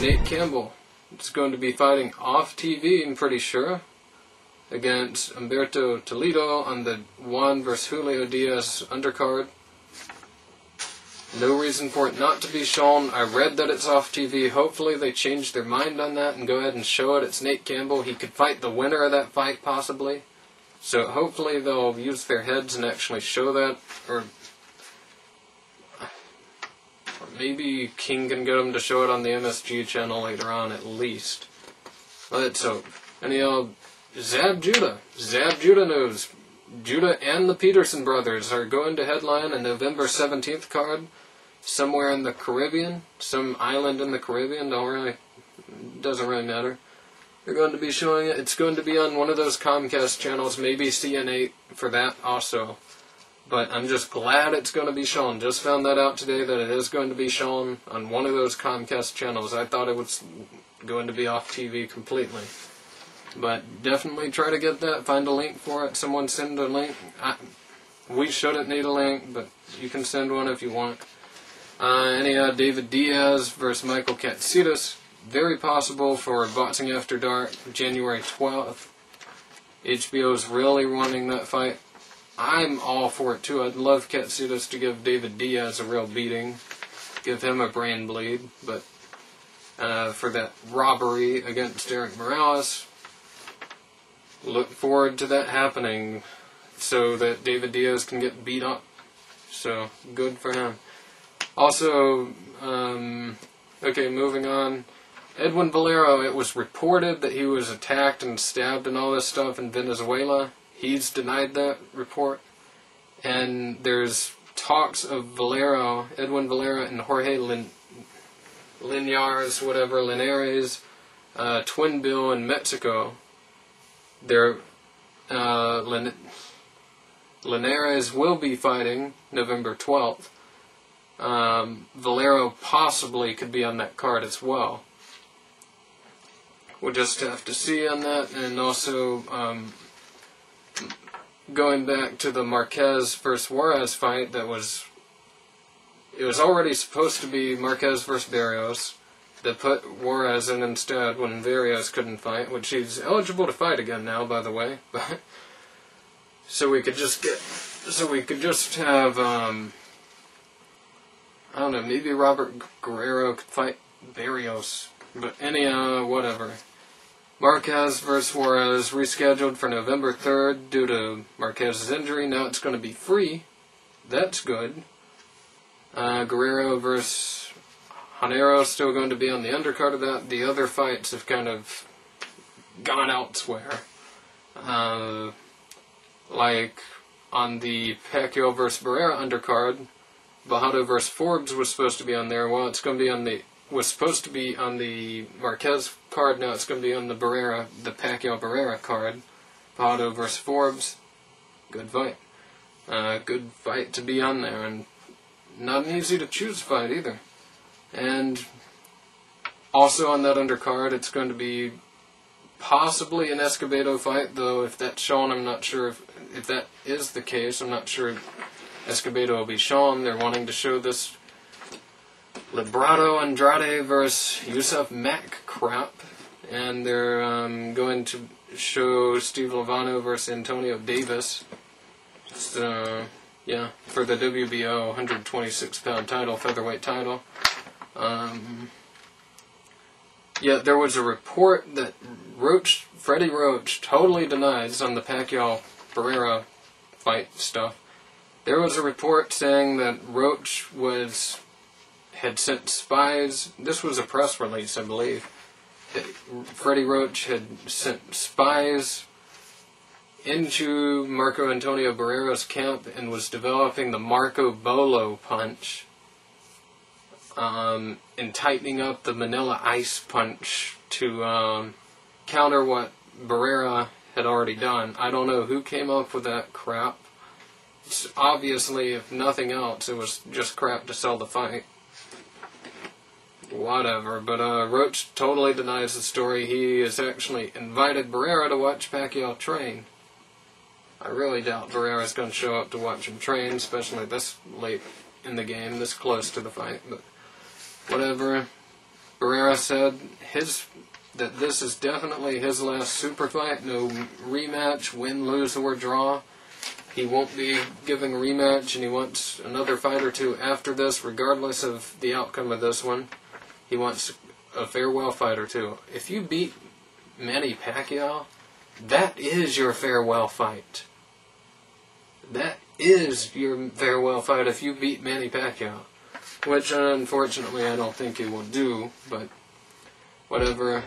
Nate Campbell is going to be fighting off TV, I'm pretty sure, against Humberto Toledo on the Juan vs. Julio Diaz undercard. No reason for it not to be shown. I read that it's off TV. Hopefully they change their mind on that and go ahead and show it. It's Nate Campbell. He could fight the winner of that fight, possibly. So hopefully they'll use their heads and actually show that. Or maybe King can get them to show it on the MSG channel later on, at least. Let's hope. Anyhow, Zab Judah. Zab Judah news. Judah and the Peterson brothers are going to headline a November 17th card somewhere in the Caribbean, some island in the Caribbean. Doesn't really matter. They're going to be showing it. It's going to be on one of those Comcast channels, maybe CN8 for that also. But I'm just glad it's going to be shown. Just found that out today, that it is going to be shown on one of those Comcast channels. I thought it was going to be off TV completely. But definitely try to get that. Find a link for it. Someone send a link. We shouldn't need a link, but you can send one if you want. Anyhow, David Diaz versus Michael Katsidis. Very possible for Boxing After Dark, January 12th. HBO's really wanting that fight. I'm all for it too. I'd love Katsidis to give David Diaz a real beating. Give him a brain bleed. But for that robbery against Eric Morales, look forward to that happening so that David Diaz can get beat up. So, good for him. Also, okay, moving on. Edwin Valero, it was reported that he was attacked and stabbed and all this stuff in Venezuela. He's denied that report. And there's talks of Edwin Valero and Jorge Linares, twin bill in Mexico. Linares will be fighting November 12th. Valero possibly could be on that card as well. We'll just have to see on that. And also, going back to the Marquez versus Juarez fight, it was already supposed to be Marquez versus Barrios. They put Juarez in instead when Barrios couldn't fight, which he's eligible to fight again now, by the way. So we could just have, I don't know, maybe Robert Guerrero could fight Barrios. But anyhow, whatever. Marquez versus Juarez rescheduled for November 3rd due to Marquez's injury. Now it's going to be free. That's good. Guerrero versus Hanero still going to be on the undercard of that. The other fights have kind of gone elsewhere. Like on the Pacquiao versus Barrera undercard, Bajado versus Forbes was supposed to be on there. Well, it's going to be was supposed to be on the Marquez card. Now it's going to be on the Pacquiao Barrera card. Bajado versus Forbes. Good fight. Good fight to be on there, and not an easy to choose fight either. And also on that undercard, it's going to be possibly an Escobedo fight, though if that's shown, I'm not sure if that is the case. I'm not sure Escobedo will be shown. They're wanting to show this Librado Andrade versus Yusuf Mack crap, and they're going to show Steve Lovano versus Antonio Davis. So, yeah, for the WBO 126-pound title, featherweight title. Yeah, there was a report that Freddie Roach totally denies on the Pacquiao-Barrera fight stuff. There was a report saying that Roach had sent spies. This was a press release, I believe. Freddie Roach had sent spies into Marco Antonio Barrera's camp and was developing the Marco Bolo punch, and tightening up the Manila Ice punch to counter what Barrera had already done. I don't know who came up with that crap. It's obviously, if nothing else, it was just crap to sell the fight. Whatever, but Roach totally denies the story. He has actually invited Barrera to watch Pacquiao train. I really doubt Barrera's going to show up to watch him train, especially this late in the game, this close to the fight, but whatever. Barrera said that this is definitely his last super fight. No rematch, win, lose, or draw. He won't be giving a rematch, and he wants another fight or two after this, regardless of the outcome of this one. He wants a farewell fight or two. If you beat Manny Pacquiao, that is your farewell fight. That is your farewell fight if you beat Manny Pacquiao. Which, unfortunately, I don't think he will do, but whatever.